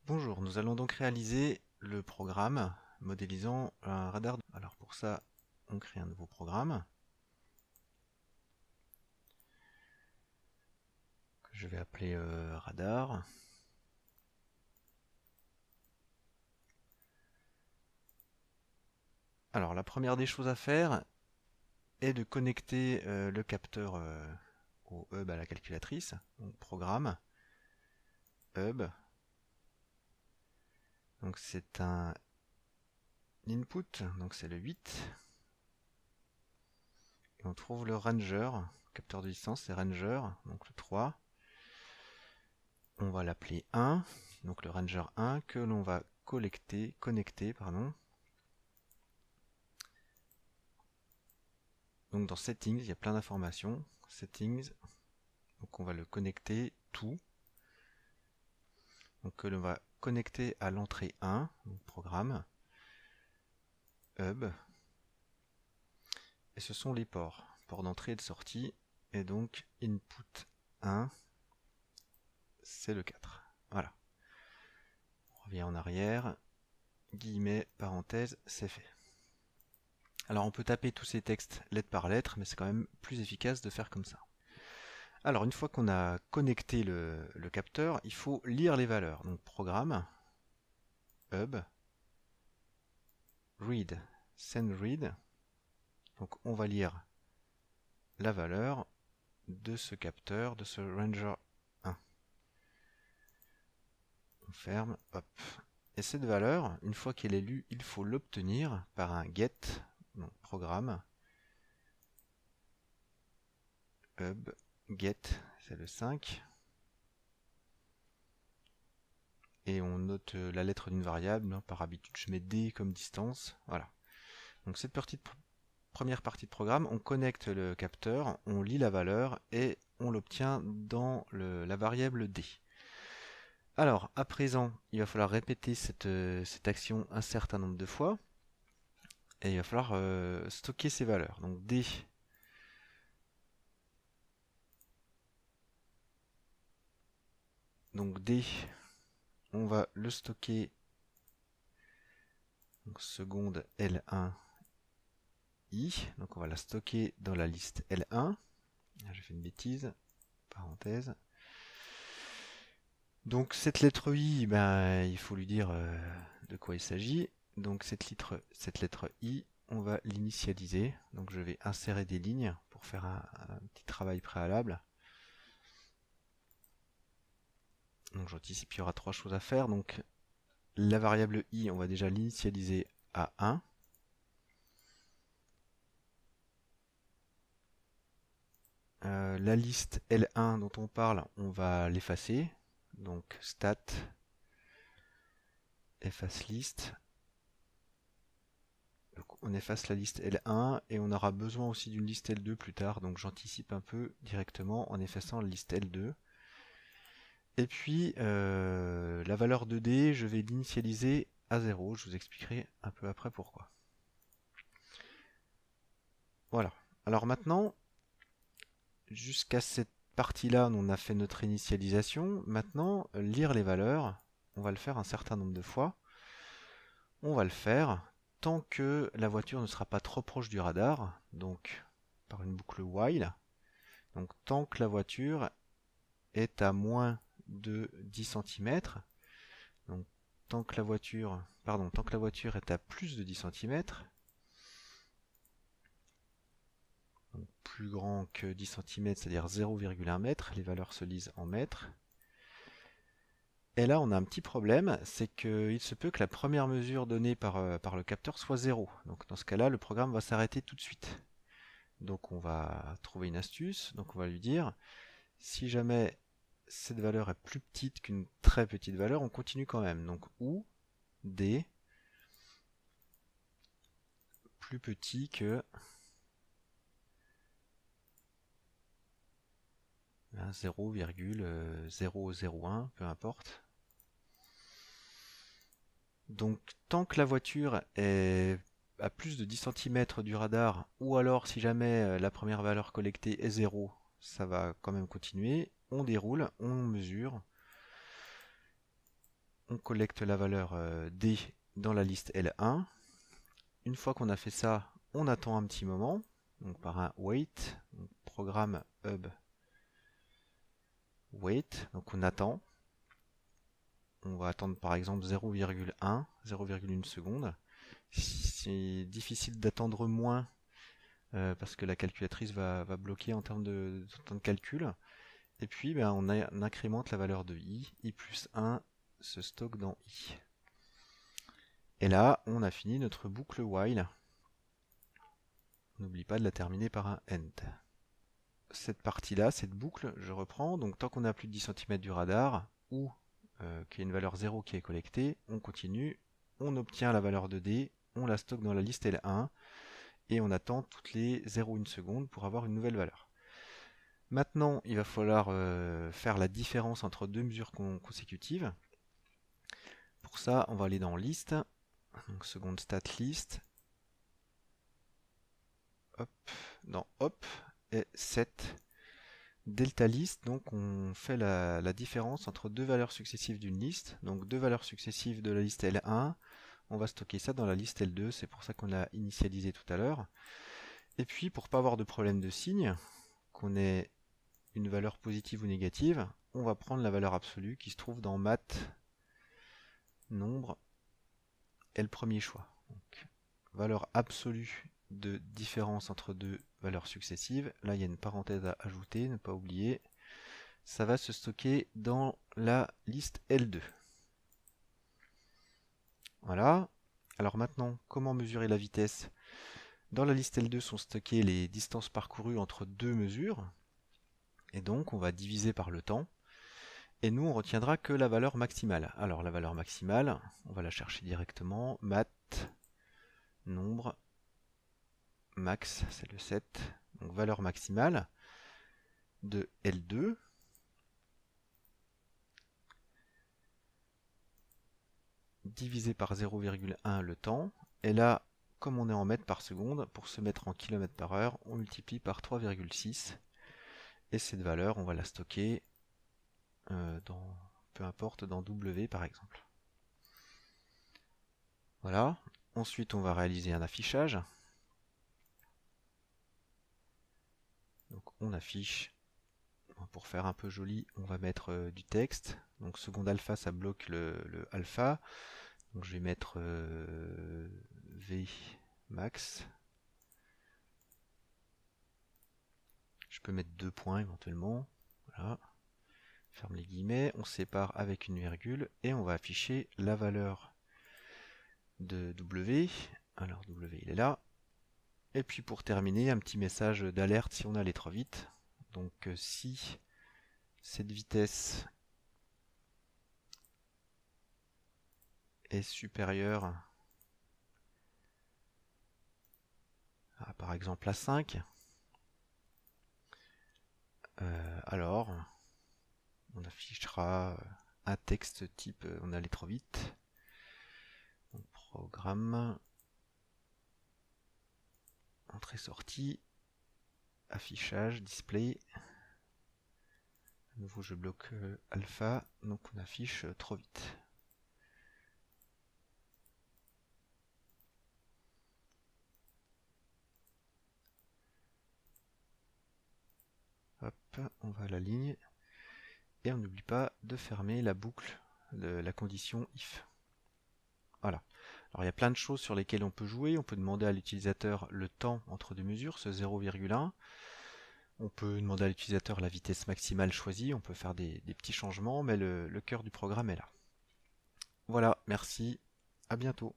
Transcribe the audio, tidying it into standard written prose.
Bonjour, nous allons donc réaliser le programme modélisant un radar. Alors pour ça, on crée un nouveau programme que je vais appeler radar. Alors la première des choses à faire est de connecter le capteur au hub à la calculatrice. Donc programme, hub. Donc c'est un input, donc c'est le 8. Et on trouve le ranger, capteur de distance, c'est ranger, donc le 3. On va l'appeler 1, donc le ranger 1 que l'on va connecter. Donc dans Settings, il y a plein d'informations. Settings, donc on va le connecter tout. Donc l'on va connecter à l'entrée 1, donc programme, hub. Et ce sont les ports d'entrée et de sortie. Et donc input 1, c'est le 4. Voilà. On revient en arrière, guillemets, parenthèse, c'est fait. Alors on peut taper tous ces textes lettre par lettre, mais c'est quand même plus efficace de faire comme ça. Alors une fois qu'on a connecté le capteur, il faut lire les valeurs. Donc programme, hub, read, send read. Donc on va lire la valeur de ce capteur, de ce ranger 1. On ferme, hop. Et cette valeur, une fois qu'elle est lue, il faut l'obtenir par un get, donc programme, hub, get, c'est le 5. Et on note la lettre d'une variable. Par habitude, je mets D comme distance. Voilà. Donc cette première partie de programme, on connecte le capteur, on lit la valeur et on l'obtient dans la variable D. Alors, à présent, il va falloir répéter cette action un certain nombre de fois. Et il va falloir stocker ces valeurs. Donc D. Donc D, on va le stocker. Donc seconde L1 I. Donc on va la stocker dans la liste L1. J'ai fait une bêtise. Parenthèse. Donc cette lettre I, ben, il faut lui dire de quoi il s'agit. Donc cette lettre I, on va l'initialiser. Donc je vais insérer des lignes pour faire un petit travail préalable. Donc j'anticipe, il y aura 3 choses à faire. Donc la variable I, on va déjà l'initialiser à 1. La liste L1 dont on parle, on va l'effacer. Donc stat efface liste. Donc on efface la liste L1 et on aura besoin aussi d'une liste L2 plus tard. Donc j'anticipe un peu directement en effaçant la liste L2. Et puis la valeur de D, je vais l'initialiser à 0. Je vous expliquerai un peu après pourquoi. Voilà. Alors maintenant, jusqu'à cette partie-là, on a fait notre initialisation. Maintenant, lire les valeurs, on va le faire un certain nombre de fois. On va le faire tant que la voiture ne sera pas trop proche du radar, donc par une boucle while. Donc tant que la voiture est à moins de 10 cm, donc tant que la voiture est à plus de 10 cm, donc plus grand que 10 cm, c'est-à-dire 0,1 m, les valeurs se lisent en mètres. Et là, on a un petit problème, c'est qu'il se peut que la première mesure donnée par le capteur soit 0. Donc dans ce cas-là, le programme va s'arrêter tout de suite. Donc on va trouver une astuce, donc on va lui dire, si jamais cette valeur est plus petite qu'une très petite valeur, on continue quand même. Donc ou D plus petit que 0,001, peu importe. Donc tant que la voiture est à plus de 10 cm du radar, ou alors si jamais la première valeur collectée est 0, ça va quand même continuer. On déroule, on mesure, on collecte la valeur D dans la liste L1. Une fois qu'on a fait ça, on attend un petit moment, donc par un wait, donc programme hub wait, donc on attend. On va attendre par exemple 0,1 seconde. C'est difficile d'attendre moins parce que la calculatrice va bloquer en termes de temps de calcul. Et puis ben, on incrémente la valeur de i plus 1 se stocke dans i. Et là, on a fini notre boucle while. N'oublie pas de la terminer par un end. Cette partie-là, cette boucle, je reprends. Donc tant qu'on a plus de 10 cm du radar, ou qu'il y a une valeur 0 qui est collectée, on continue, on obtient la valeur de D, on la stocke dans la liste L1, et on attend toutes les 0,1 seconde pour avoir une nouvelle valeur. Maintenant, il va falloir faire la différence entre deux mesures consécutives. Pour ça, on va aller dans List, donc seconde stat list, hop, dans Hop, et Set, delta list, donc on fait la différence entre deux valeurs successives d'une liste, donc deux valeurs successives de la liste L1, on va stocker ça dans la liste L2, c'est pour ça qu'on a initialisé tout à l'heure. Et puis, pour pas avoir de problème de signe, qu'on ait une valeur positive ou négative, on va prendre la valeur absolue qui se trouve dans math nombre et le premier choix. Donc, valeur absolue de différence entre deux valeurs successives. Là, il y a une parenthèse à ajouter, ne pas oublier. Ça va se stocker dans la liste L2. Voilà. Alors maintenant, comment mesurer la vitesse? Dans la liste L2 sont stockées les distances parcourues entre deux mesures. Et donc, on va diviser par le temps. Et nous, on retiendra que la valeur maximale. Alors, la valeur maximale, on va la chercher directement. Math, nombre, max, c'est le 7. Donc, valeur maximale de L2. Divisé par 0,1 le temps. Et là, comme on est en mètres par seconde, pour se mettre en kilomètres par heure, on multiplie par 3,6. Et cette valeur, on va la stocker dans, peu importe, dans W par exemple. Voilà. Ensuite, on va réaliser un affichage. Donc, on affiche. Pour faire un peu joli, on va mettre du texte. Donc, seconde alpha, ça bloque le alpha. Donc, je vais mettre V max. Je peux mettre 2 points éventuellement. Voilà. Ferme les guillemets. On sépare avec une virgule et on va afficher la valeur de W. Alors W, il est là. Et puis pour terminer, un petit message d'alerte si on allait trop vite. Donc si cette vitesse est supérieure à par exemple à 5, alors on affichera un texte type on allait trop vite. Donc, programme, entrée-sortie, affichage, display. À nouveau je bloque alpha, donc on affiche trop vite. Hop, on va à la ligne. Et on n'oublie pas de fermer la boucle de la condition if. Voilà. Alors il y a plein de choses sur lesquelles on peut jouer. On peut demander à l'utilisateur le temps entre deux mesures, ce 0,1. On peut demander à l'utilisateur la vitesse maximale choisie. On peut faire des petits changements, mais le cœur du programme est là. Voilà, merci. À bientôt.